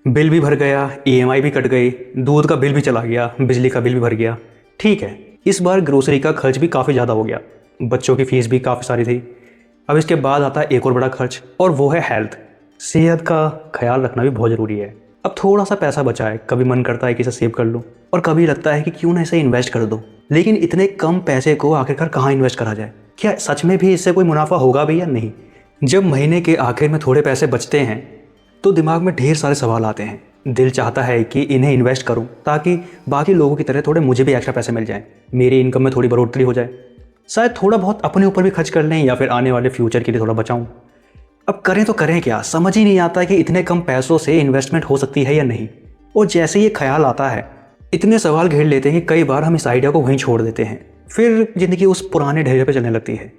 Bill भी भर गया, ईएमआई भी कट गई, दूध का बिल भी चला गया, बिजली का बिल भी भर गया। ठीक है, इस बार ग्रोसरी का खर्च भी काफ़ी ज़्यादा हो गया, बच्चों की फ़ीस भी काफ़ी सारी थी। अब इसके बाद आता है एक और बड़ा खर्च, और वो है हेल्थ। सेहत का ख्याल रखना भी बहुत ज़रूरी है। अब थोड़ा सा पैसा बचा है, कभी मन करता है कि इसे सेव कर लूँ, और कभी लगता है कि क्यों ना इसे इन्वेस्ट कर दूँ। लेकिन इतने कम पैसे को आखिरकार कहाँ इन्वेस्ट करा जाए? क्या सच में भी इससे कोई मुनाफा होगा भी या नहीं? जब महीने के आखिर में थोड़े पैसे बचते हैं तो दिमाग में ढेर सारे सवाल आते हैं। दिल चाहता है कि इन्हें इन्वेस्ट करूं ताकि बाकी लोगों की तरह थोड़े मुझे भी एक्स्ट्रा पैसे मिल जाएं, मेरी इनकम में थोड़ी बढ़ोतरी हो जाए, शायद थोड़ा बहुत अपने ऊपर भी खर्च कर लें या फिर आने वाले फ्यूचर के लिए थोड़ा बचाऊं। अब करें तो करें क्या, समझ ही नहीं आता कि इतने कम पैसों से इन्वेस्टमेंट हो सकती है या नहीं। और जैसे ये ख्याल आता है, इतने सवाल घेर लेते हैं कि कई बार हम इस आइडिया को वहीं छोड़ देते हैं, फिर ज़िंदगी उस पुराने ढेरे पर चलने लगती है।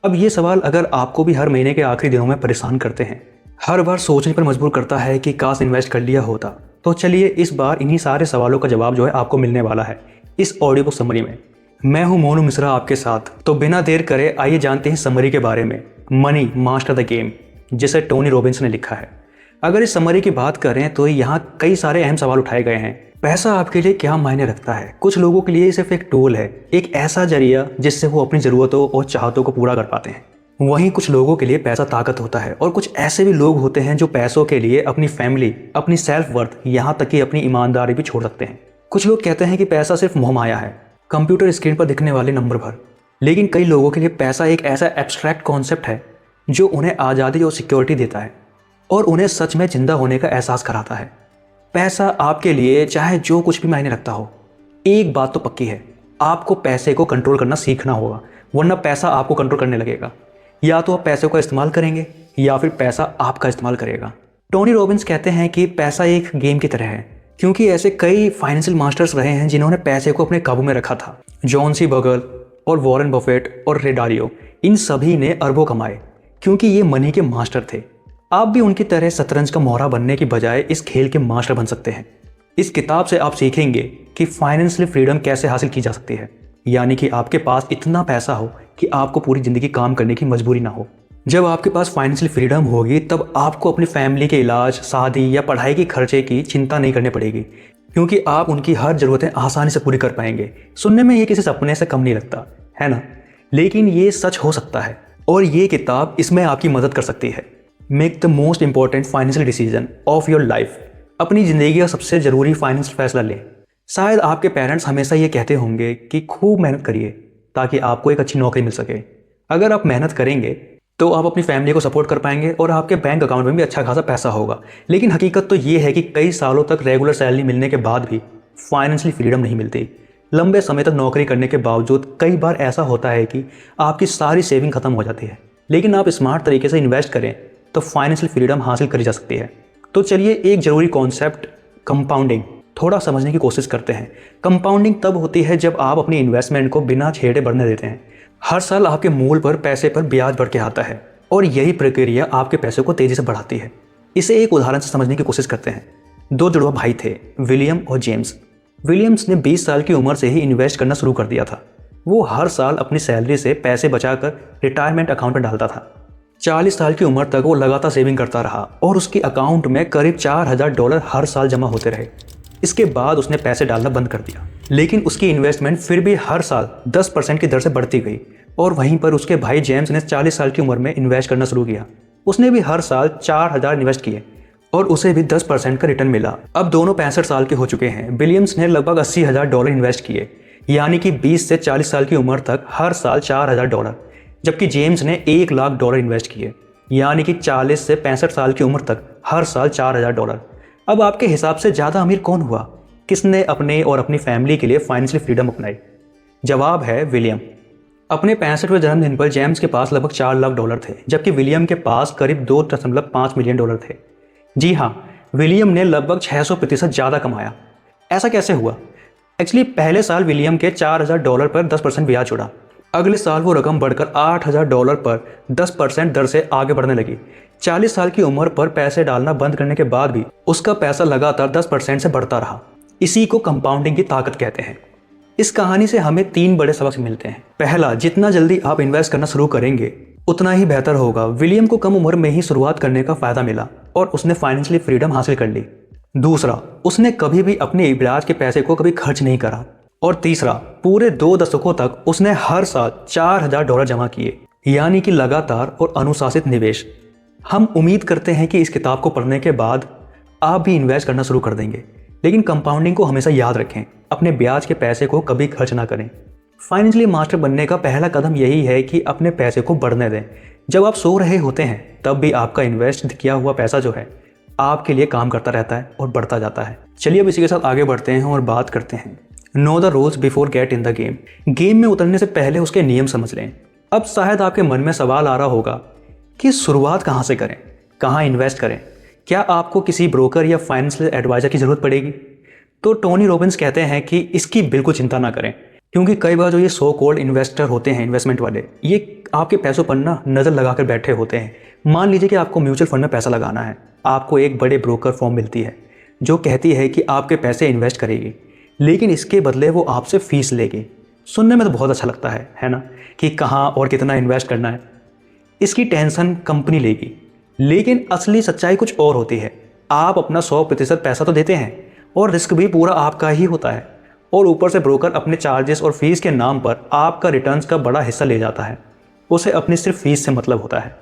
अब ये सवाल अगर आपको भी हर महीने के आखिरी दिनों में परेशान करते हैं, हर बार सोचने पर मजबूर करता है कि काश इन्वेस्ट कर लिया होता, तो चलिए इस बार इन्हीं सारे सवालों का जवाब जो है आपको मिलने वाला है इस ऑडियो बुक समरी में। मैं हूं मोनू मिश्रा आपके साथ। तो बिना देर करे आइए जानते हैं समरी के बारे में। मनी मास्टर द गेम, जिसे टोनी रॉबिन्स ने लिखा है। अगर इस समरी की बात करें तो यहाँ कई सारे अहम सवाल उठाए गए हैं। पैसा आपके लिए क्या मायने रखता है? कुछ लोगों के लिए सिर्फ एक टूल है, एक ऐसा जरिया जिससे वो अपनी ज़रूरतों और चाहतों को पूरा कर पाते हैं। वहीं कुछ लोगों के लिए पैसा ताकत होता है, और कुछ ऐसे भी लोग होते हैं जो पैसों के लिए अपनी फैमिली, अपनी सेल्फ वर्थ, यहाँ तक कि अपनी ईमानदारी भी छोड़ सकते हैं। कुछ लोग कहते हैं कि पैसा सिर्फ मोहमाया है, कंप्यूटर स्क्रीन पर दिखने वाले नंबर भर। लेकिन कई लोगों के लिए पैसा एक ऐसा एब्स्ट्रैक्ट कॉन्सेप्ट है जो उन्हें आज़ादी और सिक्योरिटी देता है और उन्हें सच में जिंदा होने का एहसास कराता है। पैसा आपके लिए चाहे जो कुछ भी मायने रखता हो, एक बात तो पक्की है, आपको पैसे को कंट्रोल करना सीखना होगा, वरना पैसा आपको कंट्रोल करने लगेगा। या तो आप पैसे का इस्तेमाल करेंगे या फिर पैसा आपका इस्तेमाल करेगा। टोनी रॉबिन्स कहते हैं कि पैसा एक गेम की तरह है, क्योंकि ऐसे कई फाइनेंशियल मास्टर्स रहे हैं जिन्होंने पैसे को अपने काबू में रखा था। जॉन सी बगल और वॉरेन बफेट और रे डालियो, इन सभी ने अरबों कमाए क्योंकि ये मनी के मास्टर थे। आप भी उनकी तरह शतरंज का मोहरा बनने की बजाय इस खेल के मास्टर बन सकते हैं। इस किताब से आप सीखेंगे कि फाइनेंशियल फ्रीडम कैसे हासिल की जा सकती है, यानी कि आपके पास इतना पैसा हो कि आपको पूरी ज़िंदगी काम करने की मजबूरी ना हो। जब आपके पास फाइनेंशियल फ्रीडम होगी तब आपको अपनी फैमिली के इलाज, शादी या पढ़ाई के खर्चे की चिंता नहीं करनी पड़ेगी, क्योंकि आप उनकी हर ज़रूरतें आसानी से पूरी कर पाएंगे। सुनने में ये किसी सपने से कम नहीं लगता है ना, लेकिन ये सच हो सकता है, और ये किताब इसमें आपकी मदद कर सकती है। Make the most important financial decision of your life. अपनी ज़िंदगी का सबसे ज़रूरी फाइनेंशियल फैसला लें। शायद आपके पेरेंट्स हमेशा ये कहते होंगे कि खूब मेहनत करिए ताकि आपको एक अच्छी नौकरी मिल सके। अगर आप मेहनत करेंगे तो आप अपनी फैमिली को सपोर्ट कर पाएंगे और आपके बैंक अकाउंट में भी अच्छा खासा पैसा होगा। लेकिन हकीकत तो ये है कि कई सालों तक रेगुलर सैलरी मिलने के बाद भी फाइनेंशियली फ्रीडम नहीं मिलती। लंबे समय तक नौकरी करने के बावजूद कई बार ऐसा होता है कि आपकी सारी सेविंग खत्म हो जाती है। लेकिन आप स्मार्ट तरीके से इन्वेस्ट करें तो फाइनेंशियल फ्रीडम हासिल करी जा सकती है। तो चलिए एक ज़रूरी कॉन्सेप्ट कंपाउंडिंग थोड़ा समझने की कोशिश करते हैं। कंपाउंडिंग तब होती है जब आप अपनी इन्वेस्टमेंट को बिना छेड़े बढ़ने देते हैं। हर साल आपके मूल पर पैसे पर ब्याज बढ़ के आता है, और यही प्रक्रिया आपके पैसे को तेज़ी से बढ़ाती है। इसे एक उदाहरण से समझने की कोशिश करते हैं। दो जुड़वा भाई थे, विलियम और जेम्स। विलियम्स ने 20 साल की उम्र से ही इन्वेस्ट करना शुरू कर दिया था। वो हर साल अपनी सैलरी से पैसे बचाकर रिटायरमेंट अकाउंट में डालता था। 40 साल की उम्र तक वो लगातार सेविंग करता रहा और उसके अकाउंट में करीब $4000 हर साल जमा होते रहे। इसके बाद उसने पैसे डालना बंद कर दिया, लेकिन उसकी इन्वेस्टमेंट फिर भी हर साल 10% की दर से बढ़ती गई। और वहीं पर उसके भाई जेम्स ने 40 साल की उम्र में इन्वेस्ट करना शुरू किया। उसने भी हर साल 4000 इन्वेस्ट किए और उसे भी 10% का रिटर्न मिला। अब दोनों 65 साल के हो चुके हैं। विलियम्स ने लगभग $80,000 इन्वेस्ट किए, यानी कि 20 से 40 साल की उम्र तक हर साल $4000, जबकि जेम्स ने $1,00,000 इन्वेस्ट किए, यानी कि 40 से 65 साल की उम्र तक हर साल $4000। अब आपके हिसाब से ज़्यादा अमीर कौन हुआ? किसने अपने और अपनी फैमिली के लिए फाइनेंशियल फ्रीडम अपनाई? जवाब है विलियम। अपने 65वें जन्मदिन पर जेम्स के पास लगभग $4,00,000 थे, जबकि विलियम के पास करीब $2.5 मिलियन थे। जी हाँ, विलियम ने लगभग 600% ज़्यादा कमाया। ऐसा कैसे हुआ? एक्चुअली पहले साल विलियम के $4000 पर 10% ब्याज जुड़ा। अगले साल वो रकम बढ़कर $8000 पर 10% दर से आगे बढ़ने लगी। 40 साल की उम्र पर पैसे डालना बंद करने के बाद भी उसका पैसा लगातार 10% से बढ़ता रहा। इसी को कंपाउंडिंग की ताकत कहते हैं। इस कहानी से हमें 3 बड़े सबक मिलते हैं। पहला, जितना जल्दी आप इन्वेस्ट करना शुरू करेंगे उतना ही बेहतर होगा। विलियम को कम उम्र में ही शुरुआत करने का फायदा मिला और उसने फाइनेंशियली फ्रीडम हासिल कर ली। दूसरा, उसने कभी भी अपने ब्याज के पैसे को कभी खर्च नहीं करा। और तीसरा, पूरे 2 दशकों तक उसने हर साल $4000 जमा किए, यानी कि लगातार और अनुशासित निवेश। हम उम्मीद करते हैं कि इस किताब को पढ़ने के बाद आप भी इन्वेस्ट करना शुरू कर देंगे, लेकिन कंपाउंडिंग को हमेशा याद रखें, अपने ब्याज के पैसे को कभी खर्च ना करें। फाइनेंशियली मास्टर बनने का पहला कदम यही है कि अपने पैसे को बढ़ने दें। जब आप सो रहे होते हैं तब भी आपका इन्वेस्ट किया हुआ पैसा जो है आपके लिए काम करता रहता है और बढ़ता जाता है। चलिए अब इसी के साथ आगे बढ़ते हैं और बात करते हैं know the rules before get in the game. Game में उतरने से पहले उसके नियम समझ लें। अब शायद आपके मन में सवाल आ रहा होगा कि शुरुआत कहाँ से करें, कहाँ इन्वेस्ट करें, क्या आपको किसी ब्रोकर या फाइनेंशियल एडवाइजर की ज़रूरत पड़ेगी? तो टोनी रॉबिन्स कहते हैं कि इसकी बिल्कुल चिंता ना करें, क्योंकि कई बार जो ये सो कॉल्ड इन्वेस्टर होते हैं, इन्वेस्टमेंट वाले, ये आपके पैसों पर ना नज़र लगाकर बैठे होते हैं। मान लीजिए कि आपको म्यूचुअल फंड में पैसा लगाना है, आपको एक बड़े ब्रोकर फॉर्म मिलती है जो कहती है कि आपके पैसे इन्वेस्ट करेगी, लेकिन इसके बदले वो आपसे फीस लेगी। सुनने में तो बहुत अच्छा लगता है ना, कि कहाँ और कितना इन्वेस्ट करना है, इसकी टेंशन कंपनी लेगी। लेकिन असली सच्चाई कुछ और होती है। आप अपना 100% पैसा तो देते हैं और रिस्क भी पूरा आपका ही होता है, और ऊपर से ब्रोकर अपने चार्जेस और फीस के नाम पर आपका रिटर्न्स का बड़ा हिस्सा ले जाता है। उसे अपनी सिर्फ फीस से मतलब होता है।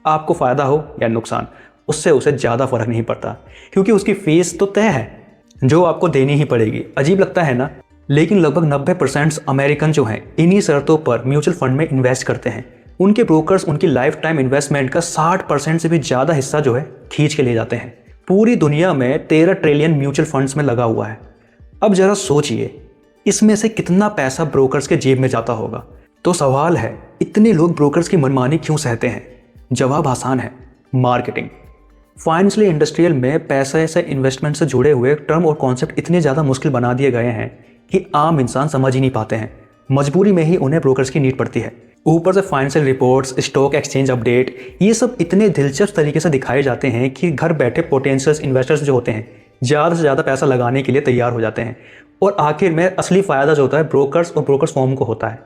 आपको फ़ायदा हो या नुकसान, उससे उसे ज़्यादा फर्क नहीं पड़ता, क्योंकि उसकी फ़ीस तो तय है जो आपको देनी ही पड़ेगी। अजीब लगता है ना, लेकिन लगभग 90% अमेरिकन जो हैं इन्हीं शर्तों पर म्यूचुअल फंड में इन्वेस्ट करते हैं। उनके ब्रोकर्स उनकी लाइफ टाइम इन्वेस्टमेंट का 60% से भी ज़्यादा हिस्सा जो है खींच के ले जाते हैं। पूरी दुनिया में 13 ट्रिलियन म्यूचुअल फंड्स में लगा हुआ है। अब ज़रा सोचिए, इसमें से कितना पैसा ब्रोकर्स के जेब में जाता होगा। तो सवाल है, इतने लोग ब्रोकर्स की मनमानी क्यों सहते हैं? जवाब आसान है, मार्केटिंग। फाइनेंशियल इंडस्ट्रियल में पैसे से इन्वेस्टमेंट से जुड़े हुए टर्म और कॉन्सेप्ट इतने ज़्यादा मुश्किल बना दिए गए हैं कि आम इंसान समझ ही नहीं पाते हैं। मजबूरी में ही उन्हें ब्रोकर्स की नीड पड़ती है। ऊपर से financial reports, stock exchange update, ये सब इतने दिलचस्प तरीके से दिखाए जाते हैं कि घर बैठे पोटेंशियल इन्वेस्टर्स जो होते हैं ज़्यादा से ज़्यादा पैसा लगाने के लिए तैयार हो जाते हैं। और आखिर में असली फ़ायदा जो होता है ब्रोकर्स और ब्रोकर्स फॉर्म को होता है।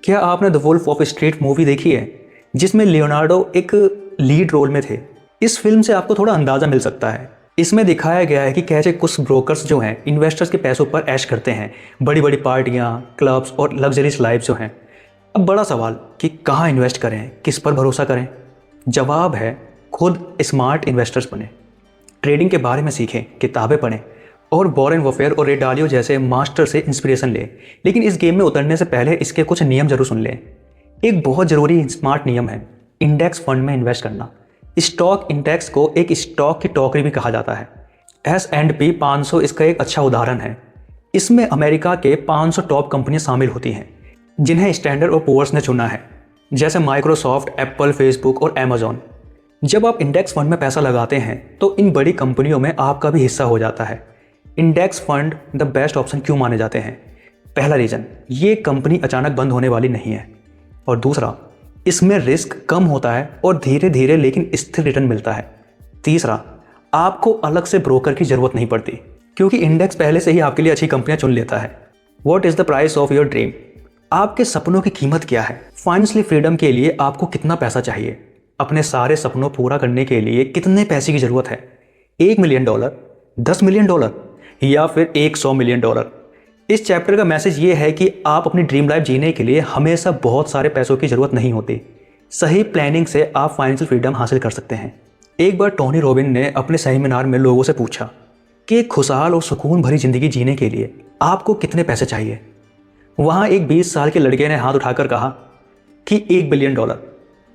क्या आपने the wolf of street movie देखी है, जिसमें लियोनार्डो एक लीड रोल में थे? इस फिल्म से आपको थोड़ा अंदाज़ा मिल सकता है। इसमें दिखाया गया है कि कैसे कुछ ब्रोकर्स जो हैं इन्वेस्टर्स के पैसों पर ऐश करते हैं, बड़ी बड़ी पार्टियाँ, क्लब्स और लग्जरीज लाइफ जो हैं। अब बड़ा सवाल कि कहाँ इन्वेस्ट करें, किस पर भरोसा करें? जवाब है, खुद स्मार्ट इन्वेस्टर्स बने, ट्रेडिंग के बारे में सीखें, किताबें पढ़ें और वॉरेन बफेट और रे डालियो जैसे मास्टर से इंस्पिरेशन लें। लेकिन इस गेम में उतरने से पहले इसके कुछ नियम जरूर सुन लें। एक बहुत ज़रूरी स्मार्ट नियम है इंडेक्स फंड में इन्वेस्ट करना। स्टॉक इंडेक्स को एक स्टॉक की टोकरी भी कहा जाता है। S&P 500 इसका एक अच्छा उदाहरण है। इसमें अमेरिका के 500 टॉप कंपनियां शामिल होती हैं जिन्हें स्टैंडर्ड और पुअर्स ने चुना है, जैसे माइक्रोसॉफ्ट, एप्पल, फेसबुक और अमेजॉन। जब आप इंडेक्स फंड में पैसा लगाते हैं तो इन बड़ी कंपनियों में आपका भी हिस्सा हो जाता है। Index fund the best option क्यों माने जाते हैं? पहला रीज़न, ये कंपनी अचानक बंद होने वाली नहीं है। और दूसरा, इसमें रिस्क कम होता है और धीरे धीरे लेकिन स्थिर रिटर्न मिलता है। तीसरा, आपको अलग से ब्रोकर की ज़रूरत नहीं पड़ती, क्योंकि इंडेक्स पहले से ही आपके लिए अच्छी कंपनियां चुन लेता है। What is the price of your dream? आपके सपनों की कीमत क्या है? फाइनेंशियली फ्रीडम के लिए आपको कितना पैसा चाहिए? अपने सारे सपनों पूरा करने के लिए कितने पैसे की ज़रूरत है? $1 मिलियन, $10 मिलियन या फिर $100 मिलियन? इस चैप्टर का मैसेज ये है कि आप अपनी ड्रीम लाइफ जीने के लिए हमेशा बहुत सारे पैसों की ज़रूरत नहीं होती। सही प्लानिंग से आप फाइनेंशियल फ्रीडम हासिल कर सकते हैं। एक बार टोनी रॉबिन ने अपने सेमिनार में लोगों से पूछा कि एक खुशहाल और सुकून भरी ज़िंदगी जीने के लिए आपको कितने पैसे चाहिए। वहाँ एक 20 साल के लड़के ने हाथ उठाकर कहा कि $1 बिलियन।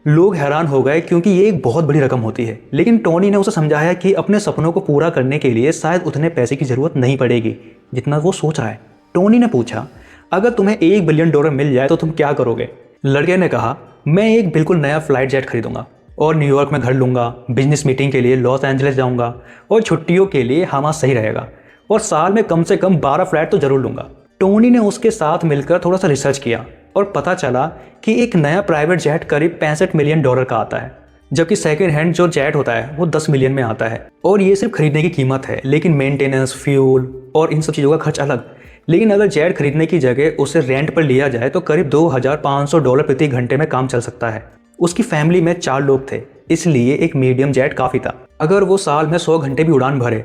लोग हैरान हो गए, क्योंकि ये एक बहुत बड़ी रकम होती है। लेकिन टोनी ने उसे समझाया कि अपने सपनों को पूरा करने के लिए शायद उतने पैसे की ज़रूरत नहीं पड़ेगी जितना वो सोच रहा है। टोनी ने पूछा, अगर तुम्हें $1 बिलियन मिल जाए तो तुम क्या करोगे? लड़के ने कहा, मैं एक बिल्कुल नया फ्लाइट जेट खरीदूंगा और न्यूयॉर्क में घर लूँगा, बिजनेस मीटिंग के लिए लॉस एंजलिस जाऊँगा और छुट्टियों के लिए हमारा सही रहेगा, और साल में कम से कम 12 फ्लाइट तो ज़रूर लूँगा। टोनी ने उसके साथ मिलकर थोड़ा सा रिसर्च किया और पता चला कि एक नया प्राइवेट जेट करीब $65 मिलियन का आता है, जबकि सेकेंड हैंड जो जेट होता है वो 10 मिलियन में आता है। और ये सिर्फ खरीदने की कीमत है, लेकिन मेंटेनेंस, फ्यूल और इन सब चीज़ों का खर्च अलग। लेकिन अगर जेट खरीदने की जगह उसे रेंट पर लिया जाए तो करीब $2500 प्रति घंटे में काम चल सकता है। उसकी फैमिली में 4 लोग थे, इसलिए एक मीडियम जेट काफ़ी था। अगर वो साल में 100 घंटे भी उड़ान भरे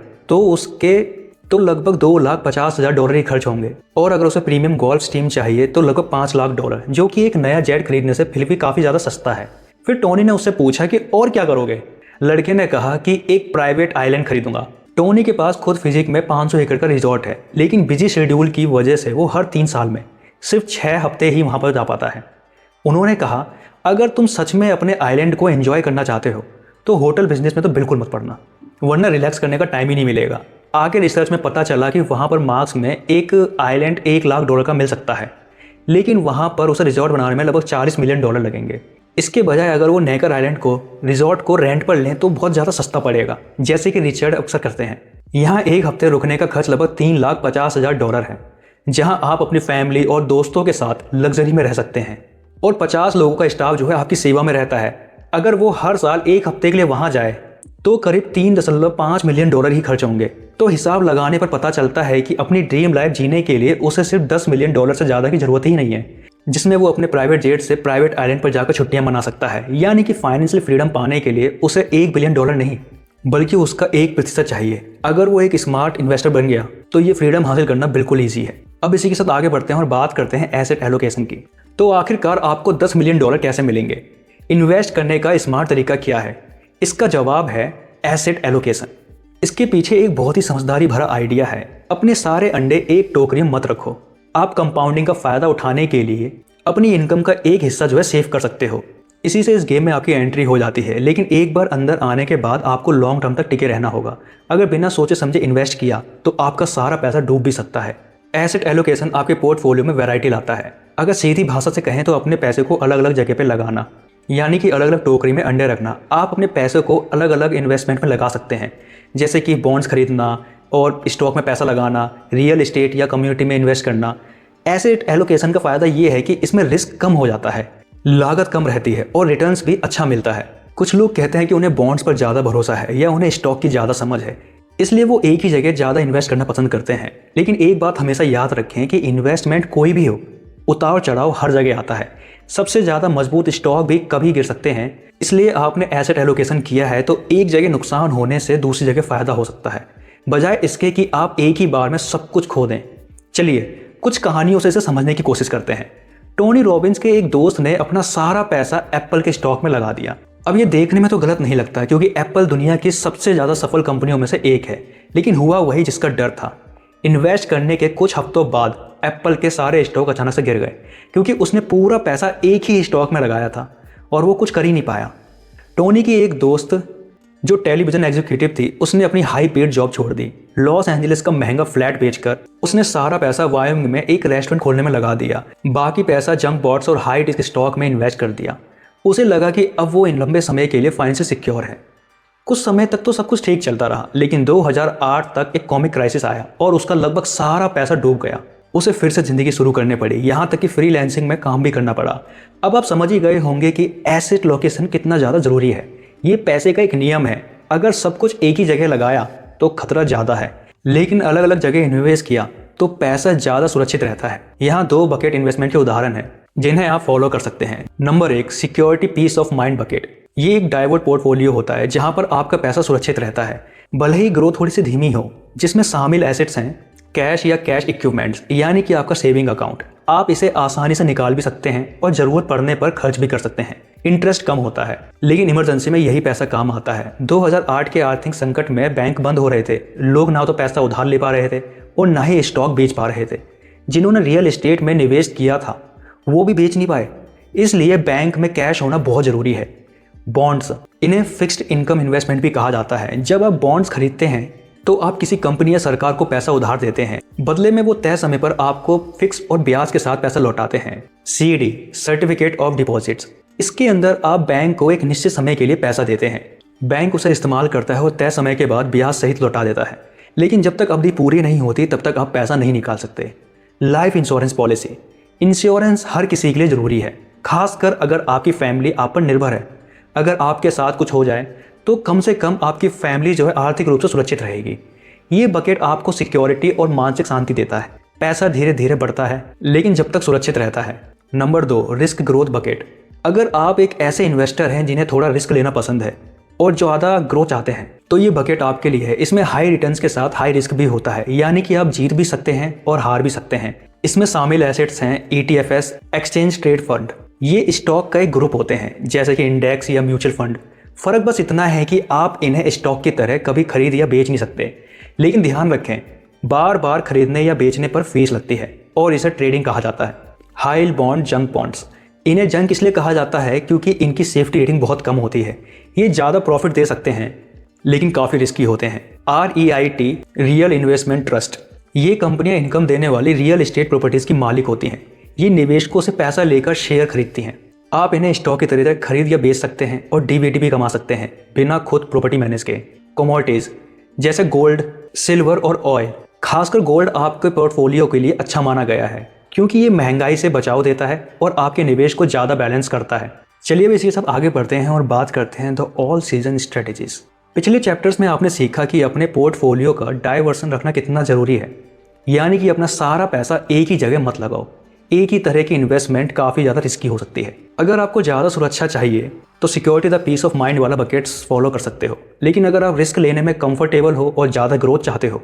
तो लगभग $2,50,000 ही खर्च होंगे। और अगर उसे प्रीमियम गोल्फ टीम चाहिए तो लगभग $5 लाख, जो कि एक नया जेट खरीदने से फिर भी काफ़ी ज़्यादा सस्ता है। फिर टोनी ने उससे पूछा कि और क्या करोगे। लड़के ने कहा कि एक प्राइवेट आइलैंड खरीदूंगा। टोनी के पास खुद फिजिक में 500 एकड़ का रिजॉर्ट है, लेकिन बिजी शेड्यूल की वजह से वो हर 3 साल में सिर्फ 6 हफ्ते ही वहाँ पर जा पाता है। उन्होंने कहा, अगर तुम सच में अपने आइलैंड को एंजॉय करना चाहते हो तो होटल बिजनेस में तो बिल्कुल मत पड़ना, वरना रिलैक्स करने का टाइम ही नहीं मिलेगा। आगे रिसर्च में पता चला कि वहाँ पर मार्क्स में एक आइलैंड $1 लाख का मिल सकता है, लेकिन वहाँ पर उसे रिजॉर्ट बनाने में लगभग $40 मिलियन लगेंगे। इसके बजाय अगर वो नेकर आइलैंड को रिजॉर्ट को रेंट पर लें तो बहुत ज़्यादा सस्ता पड़ेगा, जैसे कि रिचर्ड अक्सर करते हैं। यहाँ 1 हफ्ते रुकने का खर्च लगभग $3,50,000 है, जहाँ आप अपनी फैमिली और दोस्तों के साथ लग्जरी में रह सकते हैं। और 50 लोगों का स्टाफ जो है आपकी सेवा में रहता है। अगर वो हर साल 1 हफ्ते के लिए वहाँ जाए तो करीब $3.5 मिलियन ही खर्च होंगे। तो हिसाब लगाने पर पता चलता है कि अपनी ड्रीम लाइफ जीने के लिए उसे सिर्फ $10 मिलियन से ज़्यादा की जरूरत ही नहीं है, जिसमें वो अपने प्राइवेट जेट से प्राइवेट आइलैंड पर जाकर छुट्टियां मना सकता है। यानी कि फाइनेंशियल फ्रीडम पाने के लिए उसे $1 बिलियन नहीं, बल्कि उसका 1% चाहिए। अगर वो एक स्मार्ट इन्वेस्टर बन गया तो ये फ्रीडम हासिल करना बिल्कुल ईजी है। अब इसी के साथ आगे बढ़ते हैं और बात करते हैं एसेट एलोकेशन की। तो आखिरकार आपको $10 मिलियन कैसे मिलेंगे? इन्वेस्ट करने का स्मार्ट तरीका क्या है? इसका जवाब है एसेट एलोकेशन। इसके पीछे एक बहुत ही समझदारी भरा आइडिया है। अपने सारे अंडे एक टोकरी में मत रखो। आप कंपाउंडिंग का फायदा उठाने के लिए अपनी इनकम का एक हिस्सा जो है सेव कर सकते हो। इसी से इस गेम में आपकी एंट्री हो जाती है, लेकिन एक बार अंदर आने के बाद आपको लॉन्ग टर्म तक टिके रहना होगा। अगर बिना सोचे समझे इन्वेस्ट किया तो आपका सारा पैसा डूब भी सकता है। एसेट एलोकेशन आपके पोर्टफोलियो में वैरायटी लाता है। अगर सीधी भाषा से कहें तो अपने पैसे को अलग अलग जगह पे लगाना, यानी कि अलग अलग टोकरी में अंडे रखना। आप अपने पैसे को अलग अलग इन्वेस्टमेंट में लगा सकते हैं, जैसे कि बॉन्ड्स खरीदना और स्टॉक में पैसा लगाना, रियल एस्टेट या कम्युनिटी में इन्वेस्ट करना। एसेट एलोकेशन का फ़ायदा ये है कि इसमें रिस्क कम हो जाता है, लागत कम रहती है और रिटर्न्स भी अच्छा मिलता है। कुछ लोग कहते हैं कि उन्हें बॉन्ड्स पर ज़्यादा भरोसा है या उन्हें स्टॉक की ज़्यादा समझ है, इसलिए वो एक ही जगह ज़्यादा इन्वेस्ट करना पसंद करते हैं। लेकिन एक बात हमेशा याद रखें कि इन्वेस्टमेंट कोई भी हो, उतार चढ़ाव हर जगह आता है। सबसे ज़्यादा मजबूत स्टॉक भी कभी गिर सकते हैं। इसलिए आपने एसेट एलोकेशन किया है तो एक जगह नुकसान होने से दूसरी जगह फ़ायदा हो सकता है, बजाय इसके कि आप एक ही बार में सब कुछ खो दें। चलिए कुछ कहानियों से इसे समझने की कोशिश करते हैं। टोनी रॉबिन्स के एक दोस्त ने अपना सारा पैसा एप्पल के स्टॉक में लगा दिया। अब ये देखने में तो गलत नहीं लगता, क्योंकि एप्पल दुनिया की सबसे ज़्यादा सफल कंपनियों में से एक है, लेकिन हुआ वही जिसका डर था। इन्वेस्ट करने के कुछ हफ्तों बाद एप्पल के सारे स्टॉक अचानक से गिर गए, क्योंकि उसने पूरा पैसा एक ही स्टॉक में लगाया था और वो कुछ कर ही नहीं पाया। टोनी की एक दोस्त जो टेलीविज़न एग्जीक्यूटिव थी, उसने अपनी हाई पेड जॉब छोड़ दी। लॉस एंजलिस का महंगा फ्लैट बेचकर उसने सारा पैसा वायोमिंग में एक रेस्टोरेंट खोलने में लगा दिया। बाकी पैसा जंक बॉट्स और हाई रिस्क स्टॉक में इन्वेस्ट कर दिया। उसे लगा कि अब वो इन लंबे समय के लिए फाइनेंशियल सिक्योर है। कुछ समय तक तो सब कुछ ठीक चलता रहा, लेकिन 2008 तक एक कॉमिक क्राइसिस आया और उसका लगभग सारा पैसा डूब गया। उसे फिर से ज़िंदगी शुरू करनी पड़ी, यहाँ तक कि फ्रीलांसिंग में काम भी करना पड़ा। अब आप समझ ही गए होंगे कि एसेट लोकेशन कितना ज़्यादा ज़रूरी है। ये पैसे का एक नियम है, अगर सब कुछ एक ही जगह लगाया तो खतरा ज़्यादा है, लेकिन अलग अलग जगह इन्वेस्ट किया तो पैसा ज़्यादा सुरक्षित रहता है। यहाँ 2 बकेट इन्वेस्टमेंट के उदाहरण हैं जिन्हें आप फॉलो कर सकते हैं। Number 1, security peace of mind bucket. ये एक डाइवर्ट पोर्टफोलियो होता है जहाँ पर आपका पैसा सुरक्षित रहता है, भले ही ग्रोथ थोड़ी सी धीमी हो। जिसमें शामिल एसेट्स हैं कैश या कैश इक्विपमेंट्स, यानी कि आपका सेविंग अकाउंट। आप इसे आसानी से निकाल भी सकते हैं और ज़रूरत पड़ने पर खर्च भी कर सकते हैं। इंटरेस्ट कम होता है, लेकिन इमरजेंसी में यही पैसा काम आता है। 2008 के आर्थिक संकट में बैंक बंद हो रहे थे, लोग ना तो पैसा उधार ले पा रहे थे और ना ही स्टॉक बेच पा रहे थे। जिन्होंने रियल एस्टेट में निवेश किया था वो भी बेच नहीं पाए, इसलिए बैंक में कैश होना बहुत ज़रूरी है। बॉन्ड्स, इन्हें फिक्स्ड इनकम इन्वेस्टमेंट भी कहा जाता है। जब आप बॉन्ड्स खरीदते हैं तो आप किसी कंपनी या सरकार को पैसा उधार देते हैं, बदले में वो तय समय पर आपको फिक्स और ब्याज के साथ पैसा लौटाते हैं। CD, सर्टिफिकेट ऑफ डिपॉजिट्स, इसके अंदर आप बैंक को एक निश्चित समय के लिए पैसा देते हैं। बैंक उसे इस्तेमाल करता है और तय समय के बाद ब्याज सहित लौटा देता है, लेकिन जब तक अवधि पूरी नहीं होती तब तक आप पैसा नहीं निकाल सकते। लाइफ इंश्योरेंस पॉलिसी, इंश्योरेंस हर किसी के लिए ज़रूरी है, खासकर अगर आपकी फैमिली आप पर निर्भर है। अगर आपके साथ कुछ हो जाए तो कम से कम आपकी फैमिली जो है आर्थिक रूप से सुरक्षित रहेगी। ये बकेट आपको सिक्योरिटी और मानसिक शांति देता है। पैसा धीरे धीरे बढ़ता है, लेकिन जब तक सुरक्षित रहता है। Number 2, risk growth bucket. अगर आप एक ऐसे इन्वेस्टर हैं जिन्हें थोड़ा रिस्क लेना पसंद है और ज़्यादा ग्रोथ चाहते हैं तो ये बकेट आपके लिए है। इसमें हाई रिटर्न्स के साथ हाई रिस्क भी होता है, यानी कि आप जीत भी सकते हैं और हार भी सकते हैं। इसमें शामिल एसेट्स हैं ETFs, एक्सचेंज ट्रेड फंड। ये स्टॉक का एक ग्रुप होते हैं जैसे कि इंडेक्स या म्यूचुअल फंड। फ़र्क बस इतना है कि आप इन्हें स्टॉक की तरह कभी खरीद या बेच नहीं सकते, लेकिन ध्यान रखें बार बार खरीदने या बेचने पर फीस लगती है और इसे ट्रेडिंग कहा जाता है। High yield bond, junk bonds. इन्हें जंक इसलिए कहा जाता है क्योंकि इनकी सेफ्टी रेटिंग बहुत कम होती है। ये ज़्यादा प्रॉफिट दे सकते हैं लेकिन काफ़ी रिस्की होते हैं। REIT, real investment trust. ये कंपनियां इनकम देने वाली रियल एस्टेट प्रॉपर्टीज़ की मालिक होती हैं। ये निवेशकों से पैसा लेकर शेयर खरीदती हैं। आप इन्हें स्टॉक की तरह खरीद या बेच सकते हैं और डिविडेंड भी कमा सकते हैं बिना खुद प्रॉपर्टी मैनेज के। कमोडिटीज़ जैसे गोल्ड, सिल्वर और ऑयल। खासकर गोल्ड आपके पोर्टफोलियो के लिए अच्छा माना गया है क्योंकि ये महंगाई से बचाव देता है और आपके निवेश को ज़्यादा बैलेंस करता है। चलिए अब इसी सब आगे बढ़ते हैं और बात करते हैं द ऑल सीजन स्ट्रेटेजीज। पिछले चैप्टर्स में आपने सीखा कि अपने पोर्टफोलियो का डाइवर्सन रखना कितना ज़रूरी है, यानी कि अपना सारा पैसा एक ही जगह मत लगाओ। एक ही तरह की इन्वेस्टमेंट काफ़ी ज़्यादा रिस्की हो सकती है। अगर आपको ज़्यादा सुरक्षा चाहिए तो security the peace of mind वाला बकेट्स फॉलो कर सकते हो, लेकिन अगर आप रिस्क लेने में कंफर्टेबल हो और ज़्यादा ग्रोथ चाहते हो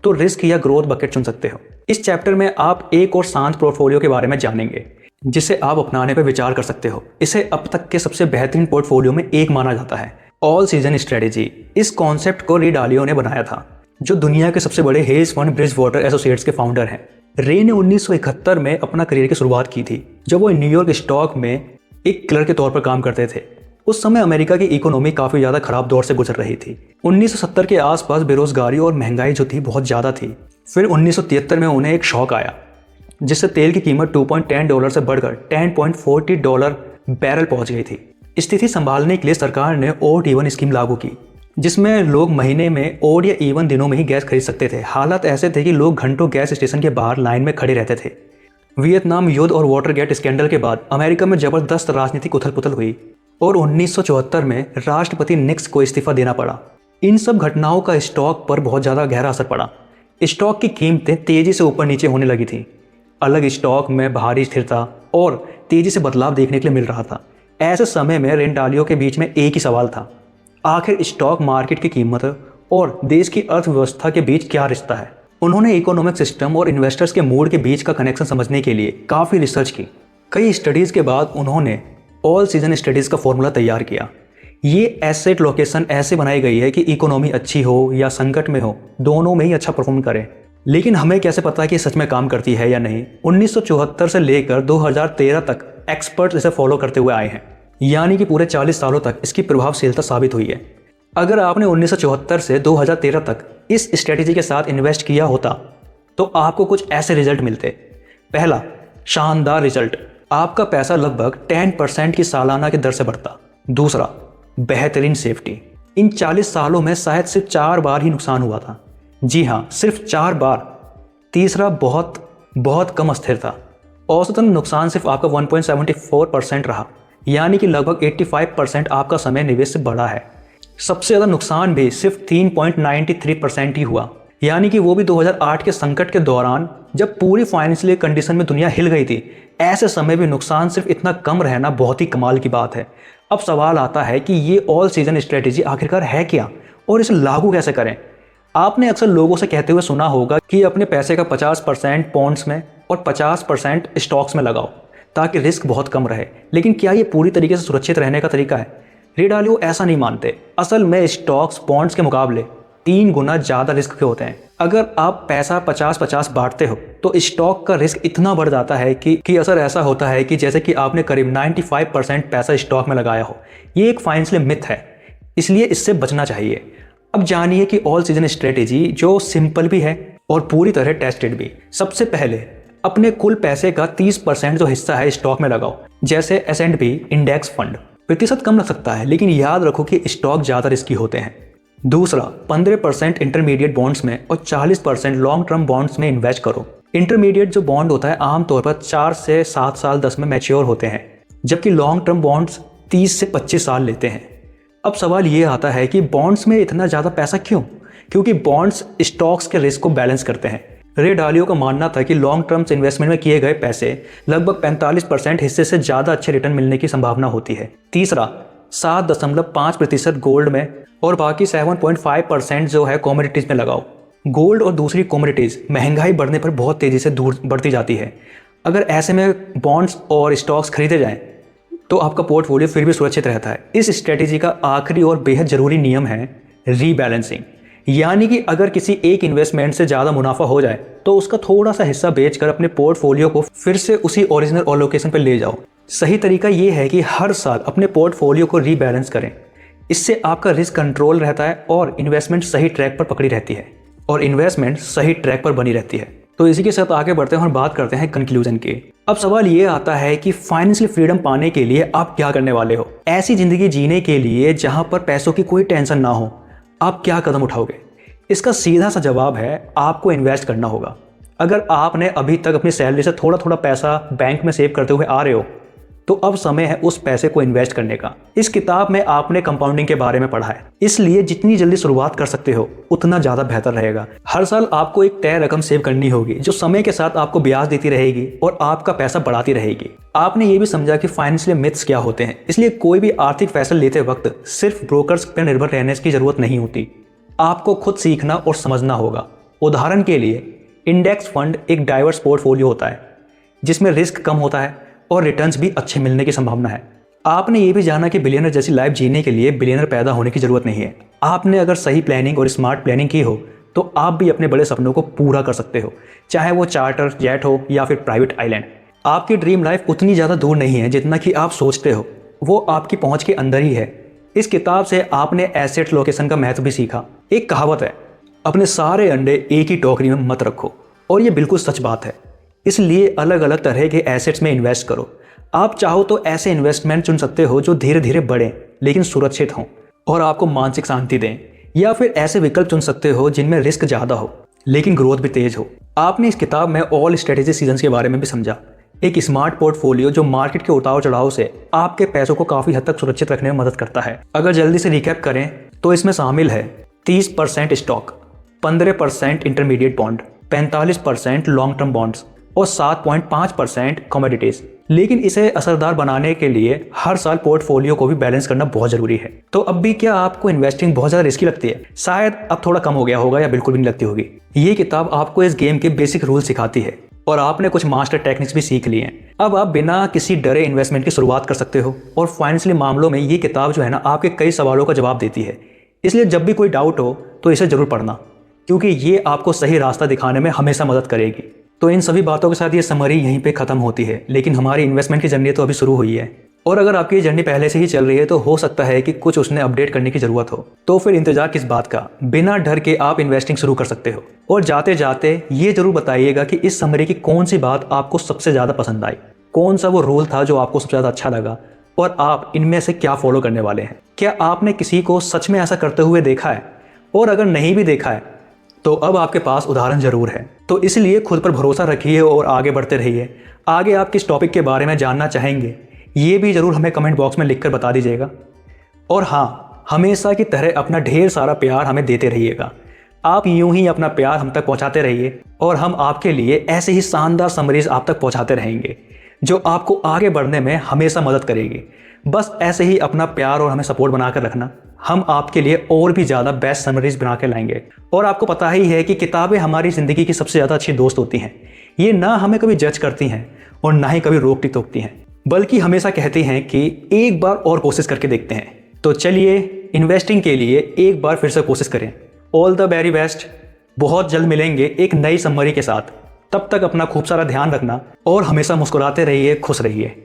तो रिस्क या ग्रोथ बकेट चुन सकते हो। इस चैप्टर में आप एक और शांत पोर्टफोलियो के बारे में जानेंगे जिसे आप अपनाने पर विचार कर सकते हो। इसे अब तक के सबसे बेहतरीन पोर्टफोलियो में एक माना जाता है, ऑल सीजन स्ट्रेटेजी। इस कॉन्सेप्ट को रे डालियो ने बनाया था, जो दुनिया के सबसे बड़े हेज फंड ब्रिजवाटर एसोसिएट्स के फाउंडर हैं। रे ने 1971 में अपना करियर की शुरुआत की थी जब वो न्यूयॉर्क स्टॉक में एक क्लर्क के तौर पर काम करते थे। उस समय अमेरिका की इकोनॉमी काफ़ी ज़्यादा खराब दौर से गुजर रही थी। 1970 के आसपास बेरोजगारी और महंगाई जो थी बहुत ज़्यादा थी। फिर 1973 में उन्हें एक शॉक आया जिससे तेल की कीमत $2.10 से बढ़कर $10.40 बैरल पहुंच गई थी। स्थिति संभालने के लिए सरकार ने ओड इवन स्कीम लागू की, जिसमें लोग महीने में ओड या इवन दिनों में ही गैस खरीद सकते थे। हालात ऐसे थे कि लोग घंटों गैस स्टेशन के बाहर लाइन में खड़े रहते थे। वियतनाम युद्ध और वाटरगेट स्कैंडल के बाद अमेरिका में जबरदस्त राजनीतिक उथल पुथल हुई और 1974 में राष्ट्रपति निक्स को इस्तीफा देना पड़ा। इन सब घटनाओं का स्टॉक पर बहुत ज़्यादा गहरा असर पड़ा। स्टॉक की कीमतें तेज़ी से ऊपर नीचे होने लगी थी। अलग स्टॉक में भारी स्थिरता और तेज़ी से बदलाव देखने के लिए मिल रहा था। ऐसे समय में रे डालियो के बीच में एक ही सवाल था, आखिर स्टॉक मार्केट की कीमत और देश की अर्थव्यवस्था के बीच क्या रिश्ता है। उन्होंने इकोनॉमिक सिस्टम और इन्वेस्टर्स के मूड के बीच का कनेक्शन समझने के लिए काफ़ी रिसर्च की। कई स्टडीज़ के बाद उन्होंने ऑल सीजन स्टडीज़ का फॉर्मूला तैयार किया। ये एसेट लोकेशन ऐसे बनाई गई है कि इकोनॉमी अच्छी हो या संकट में हो, दोनों में ही अच्छा परफॉर्म करे। लेकिन हमें कैसे पता कि सच में काम करती है या नहीं? 1974 से लेकर 2013 तक एक्सपर्ट्स इसे फॉलो करते हुए आए हैं, यानी कि पूरे 40 सालों तक इसकी प्रभावशीलता साबित हुई है। अगर आपने 1974 से 2013 तक इस स्ट्रेटेजी के साथ इन्वेस्ट किया होता तो आपको कुछ ऐसे रिजल्ट मिलते। पहला, शानदार रिजल्ट, आपका पैसा लगभग 10% की सालाना की दर से बढ़ता। दूसरा, बेहतरीन सेफ्टी, इन 40 सालों में शायद सिर्फ 4 बार ही नुकसान हुआ था। जी हाँ, सिर्फ 4 बार। तीसरा, बहुत कम अस्थिरता, औसतन नुकसान सिर्फ आपका 1.74% रहा, यानी कि लगभग 85% आपका समय निवेश से बढ़ा है। सबसे ज़्यादा नुकसान भी सिर्फ 3.93% ही हुआ, यानी कि वो भी 2008 के संकट के दौरान जब पूरी फाइनेंशियल कंडीशन में दुनिया हिल गई थी। ऐसे समय भी नुकसान सिर्फ इतना कम रहना बहुत ही कमाल की बात है। अब सवाल आता है कि ये ऑल सीजन स्ट्रेटेजी आखिरकार है क्या और इसे लागू कैसे करें। आपने अक्सर लोगों से कहते हुए सुना होगा कि अपने पैसे का 50% बॉन्ड्स में और 50% स्टॉक्स में लगाओ ताकि रिस्क बहुत कम रहे। लेकिन क्या ये पूरी तरीके से सुरक्षित रहने का तरीका है? रे डालियो ऐसा नहीं मानते। असल में स्टॉक्स बॉन्ड्स के मुकाबले 3 गुना ज़्यादा रिस्क के होते हैं। अगर आप पैसा 50-50 बांटते हो तो स्टॉक का रिस्क इतना बढ़ जाता है कि असर ऐसा होता है कि जैसे कि आपने करीब 95% पैसा स्टॉक में लगाया हो। ये एक फाइनेंशियल मिथ है, इसलिए इससे बचना चाहिए। अब जानिए कि ऑल सीजन स्ट्रेटेजी जो सिंपल भी है और पूरी तरह टेस्टेड भी। सबसे पहले अपने कुल पैसे का 30% जो हिस्सा है स्टॉक में लगाओ, जैसे S&P इंडेक्स फंड। प्रतिशत कम लग सकता है लेकिन याद रखो कि स्टॉक ज़्यादा रिस्की होते हैं। दूसरा, 15% इंटरमीडिएट बॉन्ड्स में और 40% लॉन्ग टर्म बॉन्ड्स में इन्वेस्ट करो। इंटरमीडिएट जो बॉन्ड होता है आमतौर पर 4 से 7 साल 10 में मैच्योर होते हैं, जबकि लॉन्ग टर्म बॉन्ड्स 30 से 25 साल लेते हैं। अब सवाल ये आता है कि बॉन्ड्स में इतना ज़्यादा पैसा क्यों? क्योंकि बॉन्ड्स स्टॉक्स के रिस्क को बैलेंस करते हैं। रे डालियो का मानना था कि लॉन्ग टर्म इन्वेस्टमेंट में किए गए पैसे लगभग 45% हिस्से से ज़्यादा अच्छे रिटर्न मिलने की संभावना होती है। तीसरा, 7.5% गोल्ड में और बाकी 7.5% जो है कमोडिटीज़ में लगाओ। गोल्ड और दूसरी कमोडिटीज़ महंगाई बढ़ने पर बहुत तेज़ी से दूर बढ़ती जाती है। अगर ऐसे में बॉन्ड्स और स्टॉक्स खरीदे जाएं तो आपका पोर्टफोलियो फिर भी सुरक्षित रहता है। इस स्ट्रेटेजी का आखिरी और बेहद ज़रूरी नियम है रीबैलेंसिंग, यानी कि अगर किसी एक इन्वेस्टमेंट से ज़्यादा मुनाफा हो जाए तो उसका थोड़ा सा हिस्सा बेचकर अपने पोर्टफोलियो को फिर से उसी ओरिजिनल एलोकेशन पर ले जाओ। सही तरीका ये है कि हर साल अपने पोर्टफोलियो को रीबैलेंस करें। इससे आपका रिस्क कंट्रोल रहता है और इन्वेस्टमेंट सही ट्रैक पर पकड़ी रहती है और इन्वेस्टमेंट सही ट्रैक पर बनी रहती है। तो इसी के साथ आगे बढ़ते हैं और बात करते हैं कंक्लूजन की। अब सवाल ये आता है कि फाइनेंशियल फ्रीडम पाने के लिए आप क्या करने वाले हो। ऐसी जिंदगी जीने के लिए जहां पर पैसों की कोई टेंशन ना हो, आप क्या कदम उठाओगे? इसका सीधा सा जवाब है आपको इन्वेस्ट करना होगा। अगर आपने अभी तक अपनी सैलरी से थोड़ा थोड़ा पैसा बैंक में सेव करते हुए आ रहे हो तो अब समय है उस पैसे को इन्वेस्ट करने का। इस किताब में आपने कंपाउंडिंग के बारे में पढ़ा है, इसलिए जितनी जल्दी शुरुआत कर सकते हो उतना ज़्यादा बेहतर रहेगा। हर साल आपको एक तय रकम सेव करनी होगी जो समय के साथ आपको ब्याज देती रहेगी और आपका पैसा बढ़ाती रहेगी। आपने ये भी समझा कि फाइनेंशियल मिथ्स क्या होते हैं, इसलिए कोई भी आर्थिक फैसले लेते वक्त सिर्फ ब्रोकर्स पर निर्भर रहने की जरूरत नहीं होती। आपको खुद सीखना और समझना होगा। उदाहरण के लिए इंडेक्स फंड एक डाइवर्स पोर्टफोलियो होता है जिसमें रिस्क कम होता है और रिटर्न्स भी अच्छे मिलने की संभावना है। आपने ये भी जाना कि बिलियनर जैसी लाइफ जीने के लिए बिलियनर पैदा होने की जरूरत नहीं है। आपने अगर सही प्लानिंग और स्मार्ट प्लानिंग की हो तो आप भी अपने बड़े सपनों को पूरा कर सकते हो, चाहे वो चार्टर जेट हो या फिर प्राइवेट आइलैंड। आपकी ड्रीम लाइफ उतनी ज़्यादा दूर नहीं है जितना कि आप सोचते हो, वो आपकी पहुँच के अंदर ही है। इस किताब से आपने एसेट लोकेशन का महत्व भी सीखा। एक कहावत है, अपने सारे अंडे एक ही टोकरी में मत रखो, और ये बिल्कुल सच बात है। इसलिए अलग अलग तरह के एसेट्स में इन्वेस्ट करो। आप चाहो तो ऐसे इन्वेस्टमेंट चुन सकते हो जो धीरे धीरे बढ़ें लेकिन सुरक्षित हों और आपको मानसिक शांति दें, या फिर ऐसे विकल्प चुन सकते हो जिनमें रिस्क ज़्यादा हो लेकिन ग्रोथ भी तेज हो। आपने इस किताब में ऑल स्ट्रेटेजी सीजन्स के बारे में भी समझा, एक स्मार्ट पोर्टफोलियो जो मार्केट के उतार चढ़ाव से आपके पैसों को काफ़ी हद तक सुरक्षित रखने में मदद करता है। अगर जल्दी से रिकैप करें तो इसमें शामिल है 30% stock, 15% intermediate bond, 45% long term bonds और 7.5% कमोडिटीज। लेकिन इसे असरदार बनाने के लिए हर साल पोर्टफोलियो को भी बैलेंस करना बहुत जरूरी है। तो अब भी क्या आपको इन्वेस्टिंग बहुत ज़्यादा रिस्की लगती है? शायद अब थोड़ा कम हो गया होगा या बिल्कुल भी नहीं लगती होगी। ये किताब आपको इस गेम के बेसिक रूल सिखाती है और आपने कुछ मास्टर टेक्निक्स भी सीख लिए हैं। अब आप बिना किसी डरे इन्वेस्टमेंट की शुरुआत कर सकते हो और फाइनेंशियल मामलों में ये किताब जो है ना आपके कई सवालों का जवाब देती है। इसलिए जब भी कोई डाउट हो तो इसे जरूर पढ़ना, क्योंकि ये आपको सही रास्ता दिखाने में हमेशा मदद करेगी। तो इन सभी बातों के साथ ये समरी यहीं पे ख़त्म होती है, लेकिन हमारी इन्वेस्टमेंट की जर्नी तो अभी शुरू हुई है और अगर आपकी ये जर्नी पहले से ही चल रही है तो हो सकता है कि कुछ उसने अपडेट करने की ज़रूरत हो। तो फिर इंतजार किस बात का, बिना डर के आप इन्वेस्टिंग शुरू कर सकते हो। और जाते जाते ये जरूर बताइएगा कि इस समरी की कौन सी बात आपको सबसे ज़्यादा पसंद आई, कौन सा वो रूल था जो आपको सबसे ज़्यादा अच्छा लगा और आप इनमें से क्या फॉलो करने वाले हैं। क्या आपने किसी को सच में ऐसा करते हुए देखा है? और अगर नहीं भी देखा है तो अब आपके पास उदाहरण ज़रूर है। तो इसलिए खुद पर भरोसा रखिए और आगे बढ़ते रहिए। आगे आप किस टॉपिक के बारे में जानना चाहेंगे ये भी ज़रूर हमें कमेंट बॉक्स में लिखकर बता दीजिएगा। और हाँ, हमेशा की तरह अपना ढेर सारा प्यार हमें देते रहिएगा। आप यूं ही अपना प्यार हम तक पहुंचाते रहिए और हम आपके लिए ऐसे ही शानदार समरीज आप तक पहुंचाते रहेंगे जो आपको आगे बढ़ने में हमेशा मदद करेगी। बस ऐसे ही अपना प्यार और हमें सपोर्ट बनाकर रखना, हम आपके लिए और भी ज़्यादा बेस्ट समरीज बना के लाएंगे। और आपको पता ही है कि किताबें हमारी ज़िंदगी की सबसे ज़्यादा अच्छी दोस्त होती हैं। ये ना हमें कभी जज करती हैं और ना ही कभी रोकती टोकती हैं, बल्कि हमेशा कहती हैं कि एक बार और कोशिश करके देखते हैं। तो चलिए इन्वेस्टिंग के लिए एक बार फिर से कोशिश करें। All the very best. बहुत जल्द मिलेंगे एक नई समरी के साथ। तब तक अपना खूब सारा ध्यान रखना और हमेशा मुस्कुराते रहिए, खुश रहिए।